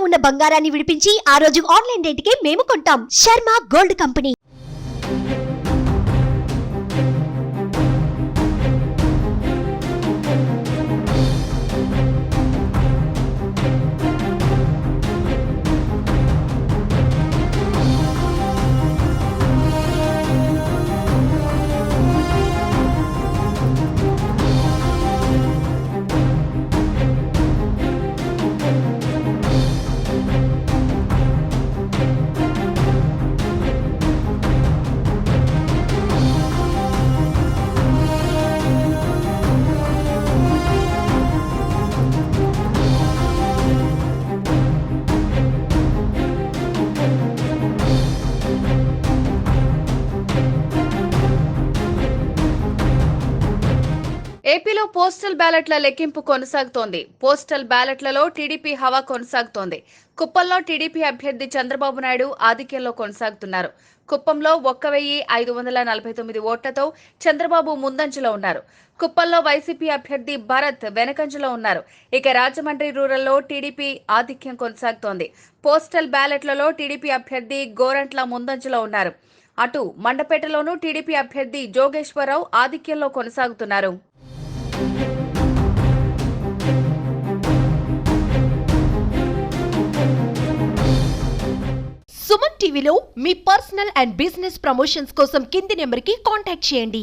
ఉన్న బంగారాన్ని విడిపించి ఆ రోజు ఆన్లైన్ రేటుకే మేము కొంటాం. Sharma gold company. ఏపీలో పోస్టల్ బ్యాలెట్ల లెక్కింపు కొనసాగుతోంది. పోస్టల్ బ్యాలెట్లలో టీడీపీ హవా కొనసాగుతోంది. కుప్పంలో టీడీపీ అభ్యర్థి చంద్రబాబు నాయుడు ఆధిక్యంలో కొనసాగుతున్నారు. కుప్పంలో 1,549 ఓట్లతో చంద్రబాబు ముందంజలో ఉన్నారు. కుప్పంలో వైసీపీ అభ్యర్థి భరత్ వెనకంజలో ఉన్నారు. ఇక రాజమండ్రి రూరల్లో టీడీపీ ఆధిక్యం కొనసాగుతోంది. పోస్టల్ బ్యాలెట్లలో టీడీపీ అభ్యర్థి గోరంట్ల ముందంజలో ఉన్నారు. అటు మండపేటలోనూ టీడీపీ అభ్యర్థి జోగేశ్వరరావు ఆధిక్యంలో కొనసాగుతున్నారు. సుమన్ టీవీలో మీ పర్సనల్ అండ్ బిజినెస్ ప్రమోషన్స్ కోసం కింది నెంబర్కి కాంటాక్ట్ చేయండి.